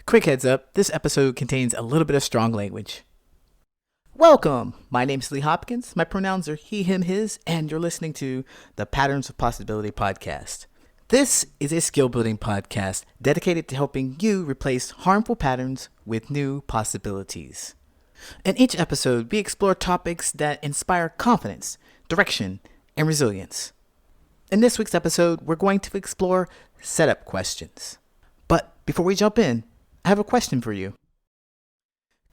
Quick heads up, this episode contains a little bit of strong language. Welcome! My name is Lee Hopkins, my pronouns are he, him, his, and you're listening to the Patterns of Possibility podcast. This is a skill building podcast dedicated to helping you replace harmful patterns with new possibilities. In each episode, we explore topics that inspire confidence, direction, and resilience. In this week's episode, we're going to explore setup questions. But before we jump in, I have a question for you.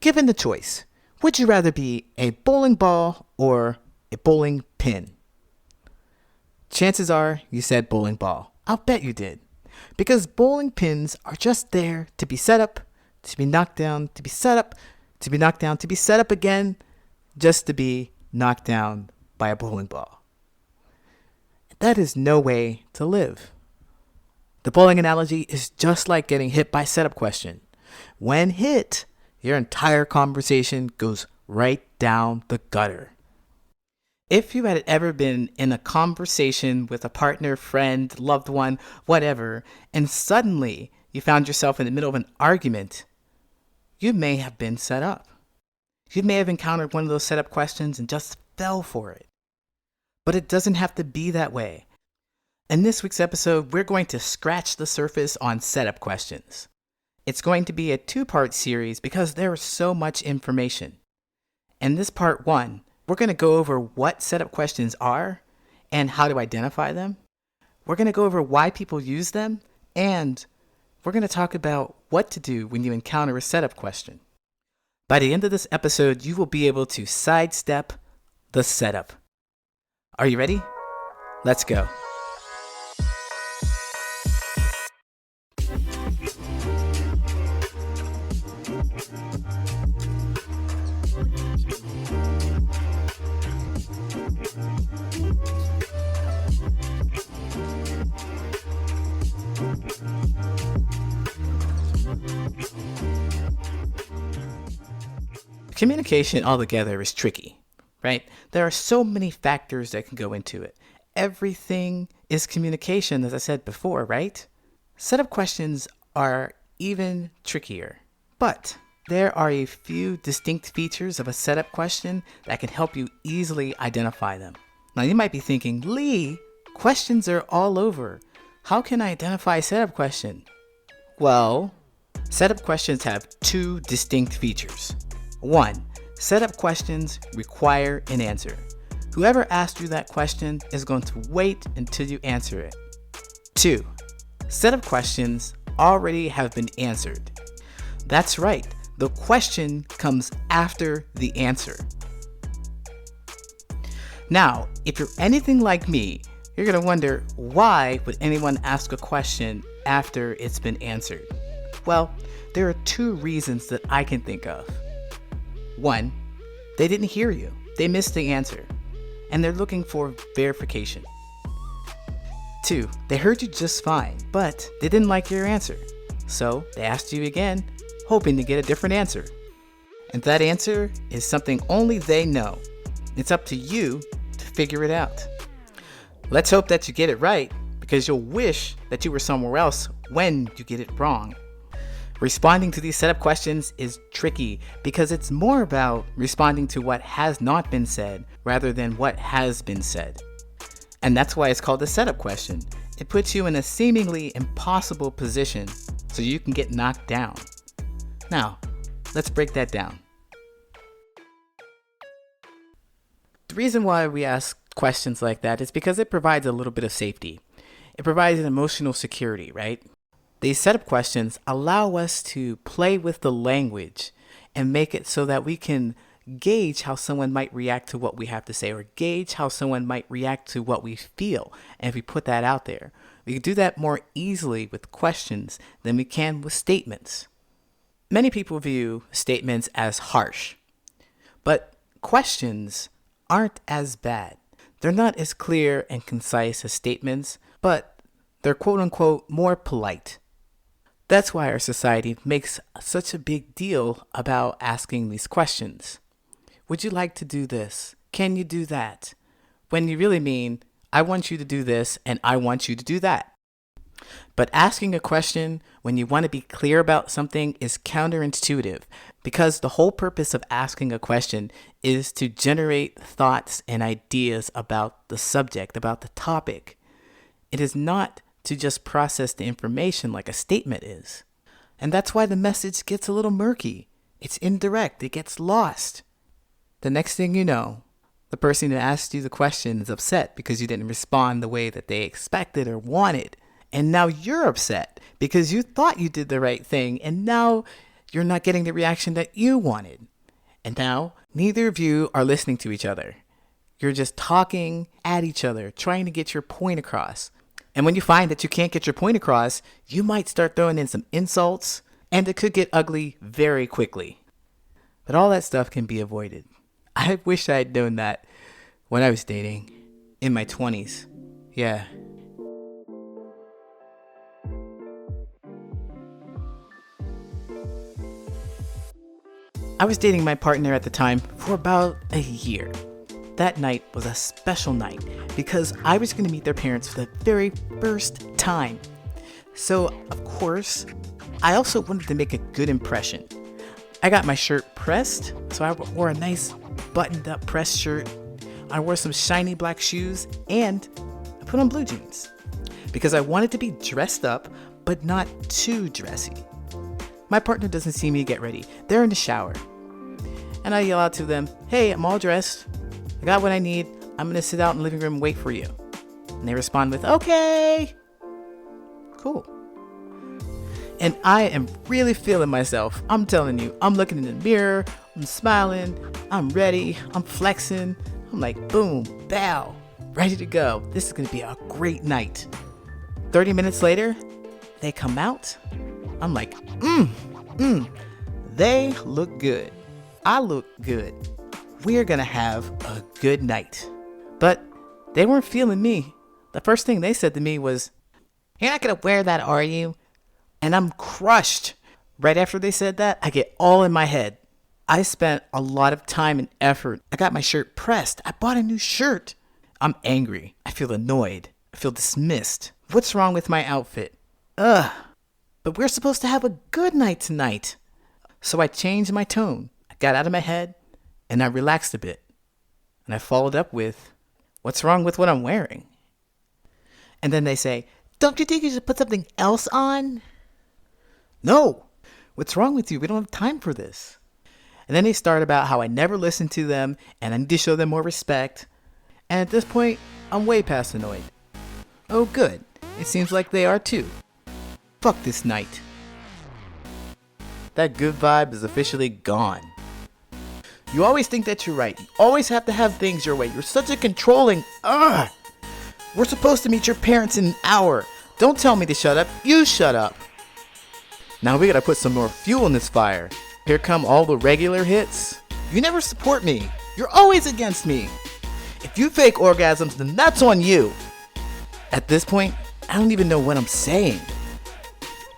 Given the choice, would you rather be a bowling ball or a bowling pin? Chances are you said bowling ball. I'll bet you did. Because bowling pins are just there to be set up, to be knocked down, to be set up, to be knocked down, to be set up again, just to be knocked down by a bowling ball. That is no way to live. The bowling analogy is just like getting hit by a setup question. When hit, your entire conversation goes right down the gutter. If you had ever been in a conversation with a partner, friend, loved one, whatever, and suddenly you found yourself in the middle of an argument, you may have been set up. You may have encountered one of those setup questions and just fell for it. But it doesn't have to be that way. In this week's episode, we're going to scratch the surface on setup questions. It's going to be a two-part series because there is so much information. In this part one, we're going to go over what setup questions are and how to identify them. We're going to go over why people use them, and we're going to talk about what to do when you encounter a setup question. By the end of this episode, you will be able to sidestep the setup. Are you ready? Let's go. Communication altogether is tricky, right? There are so many factors that can go into it. Everything is communication, as I said before, right? Setup questions are even trickier, but there are a few distinct features of a setup question that can help you easily identify them. Now you might be thinking, Lee, questions are all over. How can I identify a setup question? Well, setup questions have two distinct features. 1. Setup questions require an answer. Whoever asked you that question is going to wait until you answer it. 2. Setup questions already have been answered. That's right, the question comes after the answer. Now, if you're anything like me, you're going to wonder, why would anyone ask a question after it's been answered? Well, there are two reasons that I can think of. 1, they didn't hear you. They missed the answer, and they're looking for verification. 2, they heard you just fine, but they didn't like your answer. So they asked you again, hoping to get a different answer. And that answer is something only they know. It's up to you to figure it out. Let's hope that you get it right, because you'll wish that you were somewhere else when you get it wrong. Responding to these setup questions is tricky because it's more about responding to what has not been said rather than what has been said. And that's why it's called a setup question. It puts you in a seemingly impossible position so you can get knocked down. Now, let's break that down. The reason why we ask questions like that is because it provides a little bit of safety. It provides an emotional security, right? These setup questions allow us to play with the language and make it so that we can gauge how someone might react to what we have to say, or gauge how someone might react to what we feel. And if we put that out there, we can do that more easily with questions than we can with statements. Many people view statements as harsh, but questions aren't as bad. They're not as clear and concise as statements, but they're quote unquote more polite. That's why our society makes such a big deal about asking these questions. Would you like to do this? Can you do that? When you really mean, I want you to do this and I want you to do that. But asking a question when you want to be clear about something is counterintuitive because the whole purpose of asking a question is to generate thoughts and ideas about the subject, about the topic. It is not to just process the information like a statement is. And that's why the message gets a little murky. It's indirect. It gets lost. The next thing you know, the person who asked you the question is upset because you didn't respond the way that they expected or wanted. And now you're upset because you thought you did the right thing and now you're not getting the reaction that you wanted. And now neither of you are listening to each other. You're just talking at each other, trying to get your point across. And when you find that you can't get your point across, you might start throwing in some insults and it could get ugly very quickly. But all that stuff can be avoided. I wish I had known that when I was dating in my 20s. Yeah. I was dating my partner at the time for about a year. That night was a special night because I was going to meet their parents for the very first time. So, of course, I also wanted to make a good impression. I got my shirt pressed, so I wore a nice buttoned up pressed shirt. I wore some shiny black shoes and I put on blue jeans because I wanted to be dressed up, but not too dressy. My partner doesn't see me get ready. They're in the shower. And I yell out to them, "Hey, I'm all dressed. I got what I need. I'm going to sit out in the living room and wait for you." And they respond with, "Okay." Cool. And I am really feeling myself. I'm telling you, I'm looking in the mirror. I'm smiling. I'm ready. I'm flexing. I'm like, boom, bow, ready to go. This is going to be a great night. 30 minutes later, they come out. I'm like, they look good. I look good. We're going to have a good night. But they weren't feeling me. The first thing they said to me was, "You're not going to wear that, are you?" And I'm crushed. Right after they said that, I get all in my head. I spent a lot of time and effort. I got my shirt pressed. I bought a new shirt. I'm angry. I feel annoyed. I feel dismissed. What's wrong with my outfit? Ugh. But we're supposed to have a good night tonight. So I changed my tone. I got out of my head and I relaxed a bit. And I followed up with, "What's wrong with what I'm wearing?" And then they say, "Don't you think you should put something else on?" No. What's wrong with you? We don't have time for this. And then they start about how I never listen to them and I need to show them more respect. And at this point, I'm way past annoyed. Oh, good. It seems like they are too. Fuck this night. That good vibe is officially gone. You always think that you're right. You always have to have things your way. You're such a controlling. We're supposed to meet your parents in an hour. Don't tell me to shut up. You shut up. Now we gotta put some more fuel in this fire. Here come all the regular hits. You never support me. You're always against me. If you fake orgasms, then that's on you. At this point, I don't even know what I'm saying.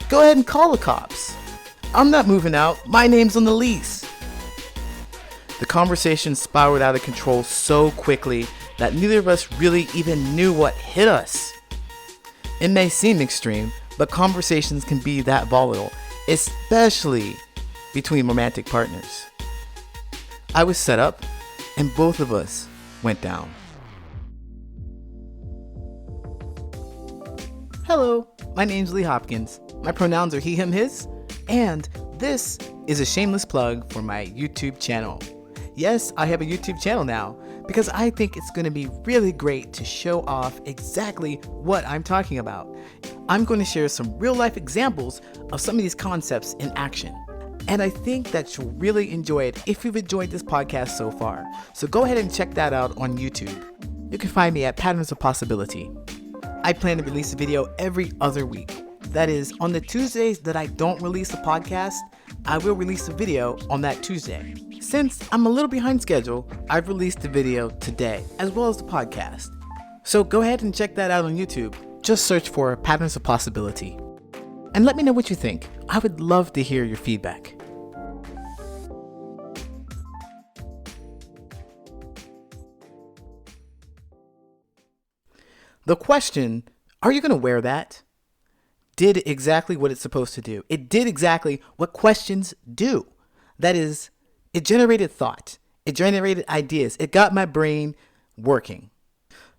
Go ahead and call the cops. I'm not moving out. My name's on the lease. The conversation spiraled out of control so quickly that neither of us really even knew what hit us. It may seem extreme, but conversations can be that volatile, especially between romantic partners. I was set up, and both of us went down. Hello, my name's Lee Hopkins. My pronouns are he, him, his, and this is a shameless plug for my YouTube channel. Yes, I have a YouTube channel now because I think it's going to be really great to show off exactly what I'm talking about. I'm going to share some real life examples of some of these concepts in action. And I think that you'll really enjoy it if you've enjoyed this podcast so far. So go ahead and check that out on YouTube. You can find me at Patterns of Possibility. I plan to release a video every other week. That is, on the Tuesdays that I don't release a podcast, I will release a video on that Tuesday. Since I'm a little behind schedule, I've released the video today, as well as the podcast. So go ahead and check that out on YouTube. Just search for Patterns of Possibility. And let me know what you think. I would love to hear your feedback. The question, are you going to wear that? did exactly what it's supposed to do. It did exactly what questions do. That is, it generated thought. It generated ideas. It got my brain working.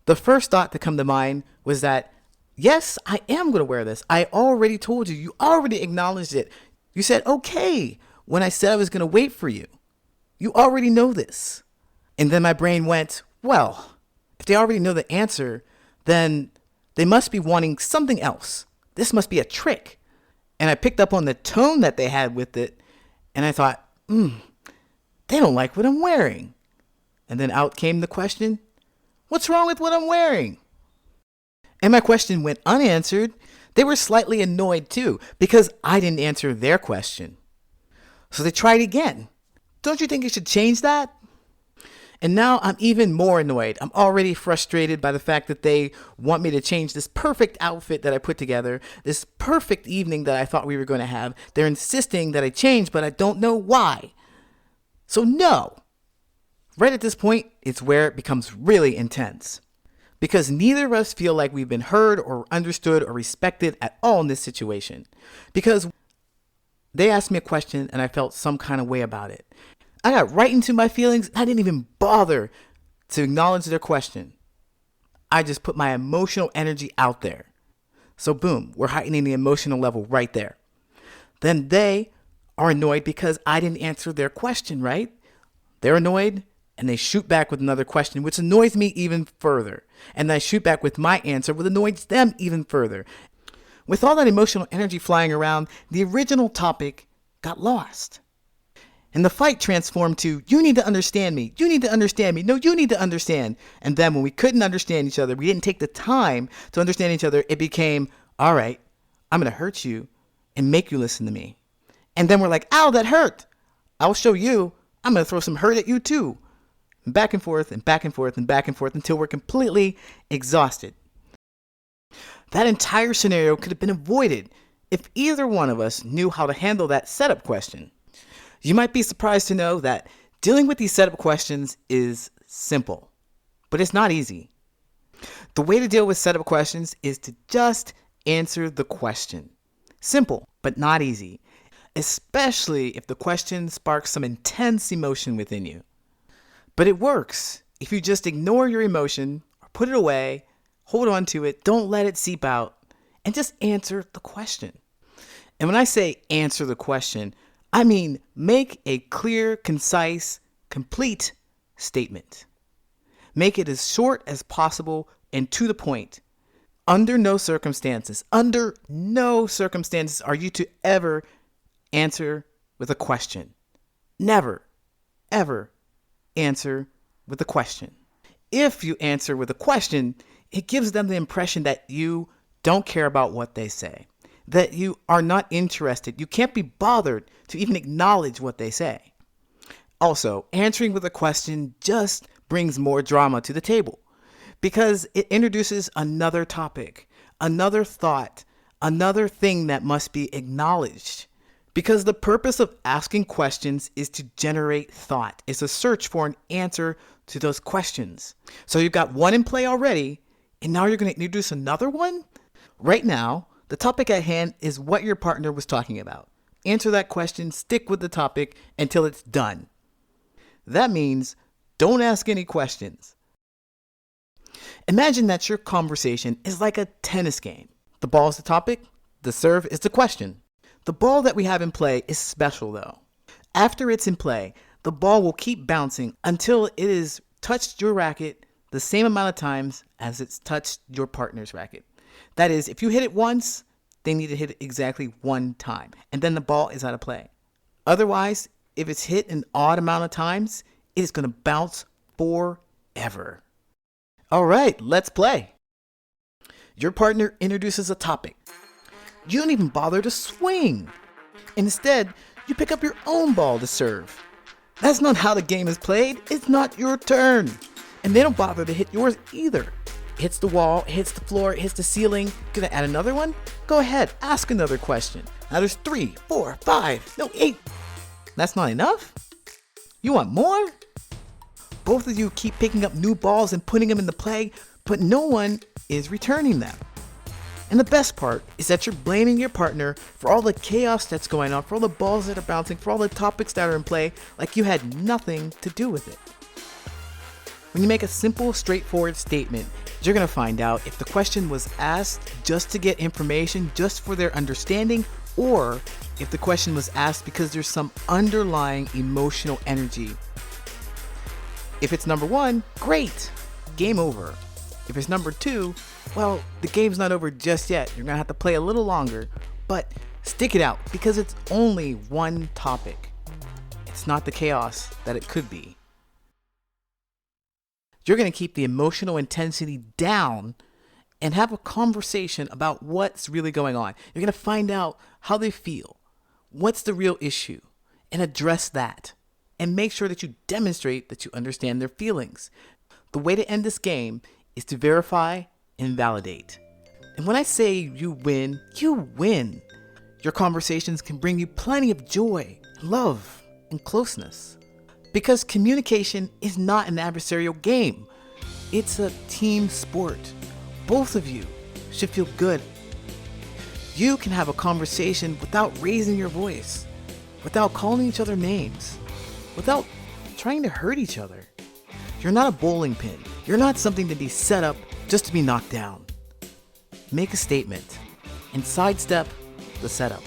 The first thought to come to mind was that, yes, I am going to wear this. I already told you. You already acknowledged it. You said, okay, when I said I was going to wait for you. You already know this. And then my brain went, well, if they already know the answer, then they must be wanting something else. This must be a trick. And I picked up on the tone that they had with it. And I thought, they don't like what I'm wearing. And then out came the question, what's wrong with what I'm wearing? And my question went unanswered. They were slightly annoyed too, because I didn't answer their question. So they tried again. Don't you think you should change that? And now I'm even more annoyed. I'm already frustrated by the fact that they want me to change this perfect outfit that I put together, this perfect evening that I thought we were going to have. They're insisting that I change, but I don't know why. So no. Right at this point, it's where it becomes really intense. Because neither of us feel like we've been heard or understood or respected at all in this situation. Because they asked me a question and I felt some kind of way about it. I got right into my feelings. I didn't even bother to acknowledge their question. I just put my emotional energy out there. So boom, we're heightening the emotional level right there. Then they are annoyed because I didn't answer their question, right? They're annoyed and they shoot back with another question, which annoys me even further. And then I shoot back with my answer, which annoys them even further. With all that emotional energy flying around, the original topic got lost. And the fight transformed to, you need to understand me. You need to understand me. No, you need to understand. And then when we couldn't understand each other, we didn't take the time to understand each other. It became, all right, I'm going to hurt you and make you listen to me. And then we're like, ow, that hurt. I'll show you. I'm going to throw some hurt at you too. And back and forth and back and forth and back and forth until we're completely exhausted. That entire scenario could have been avoided if either one of us knew how to handle that setup question. You might be surprised to know that dealing with these setup questions is simple, but it's not easy. The way to deal with setup questions is to just answer the question. Simple, but not easy, especially if the question sparks some intense emotion within you. But it works if you just ignore your emotion or put it away, hold on to it, don't let it seep out, and just answer the question. And when I say answer the question, I mean, make a clear, concise, complete statement. Make it as short as possible and to the point. Under no circumstances are you to ever answer with a question. Never, ever answer with a question. If you answer with a question, it gives them the impression that you don't care about what they say, that you are not interested. You can't be bothered to even acknowledge what they say. Also, answering with a question just brings more drama to the table because it introduces another topic, another thought, another thing that must be acknowledged. Because the purpose of asking questions is to generate thought. It's a search for an answer to those questions. So you've got one in play already, and now you're going to introduce another one? Right now, the topic at hand is what your partner was talking about. Answer that question, stick with the topic until it's done. That means don't ask any questions. Imagine that your conversation is like a tennis game. The ball is the topic, the serve is the question. The ball that we have in play is special though. After it's in play, the ball will keep bouncing until it has touched your racket the same amount of times as it's touched your partner's racket. That is, if you hit it once, they need to hit it exactly one time, and then the ball is out of play. Otherwise, if it's hit an odd amount of times, it is going to bounce forever. All right, let's play. Your partner introduces a topic. You don't even bother to swing. Instead, you pick up your own ball to serve. That's not how the game is played. It's not your turn. And they don't bother to hit yours either. It hits the wall, it hits the floor, it hits the ceiling. Gonna add another one? Go ahead, ask another question. Now there's 3, 4, 5, no 8. That's not enough? You want more? Both of you keep picking up new balls and putting them in the play, but no one is returning them. And And the best part is that you're blaming your partner for all the chaos that's going on, for all the balls that are bouncing, for all the topics that are in play, like you had nothing to do with it. When you make a simple, straightforward statement, you're going to find out if the question was asked just to get information, just for their understanding, or if the question was asked because there's some underlying emotional energy. If it's number one, great, game over. If it's number two, well, the game's not over just yet. You're gonna have to play a little longer, but stick it out because it's only one topic. It's not the chaos that it could be. You're gonna keep the emotional intensity down and have a conversation about what's really going on. You're gonna find out how they feel, what's the real issue, and address that. And make sure that you demonstrate that you understand their feelings. The way to end this game is to verify and validate. And when I say you win, you win. Your conversations can bring you plenty of joy, love, and closeness. Because communication is not an adversarial game. It's a team sport. Both of you should feel good. You can have a conversation without raising your voice, without calling each other names, without trying to hurt each other. You're not a bowling pin. You're not something to be set up just to be knocked down. Make a statement and sidestep the setup.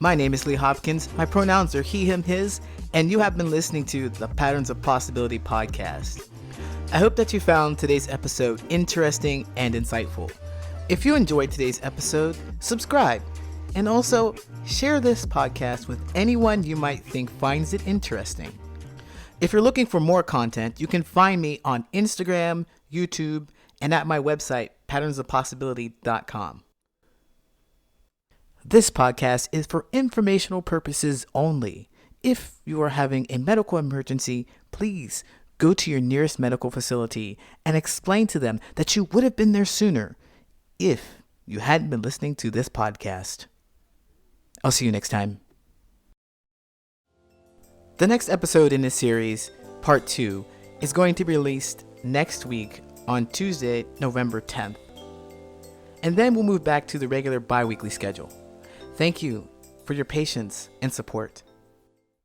My name is Lee Hopkins. My pronouns are he, him, his, and you have been listening to the Patterns of Possibility podcast. I hope that you found today's episode interesting and insightful. If you enjoyed today's episode, subscribe and also share this podcast with anyone you might think finds it interesting. If you're looking for more content, you can find me on Instagram, YouTube, and at my website, patternsofpossibility.com. This podcast is for informational purposes only. If you are having a medical emergency, please go to your nearest medical facility and explain to them that you would have been there sooner if you hadn't been listening to this podcast. I'll see you next time. The next episode in this series, part 2, is going to be released next week on Tuesday, November 10th. And then we'll move back to the regular bi-weekly schedule. Thank you for your patience and support.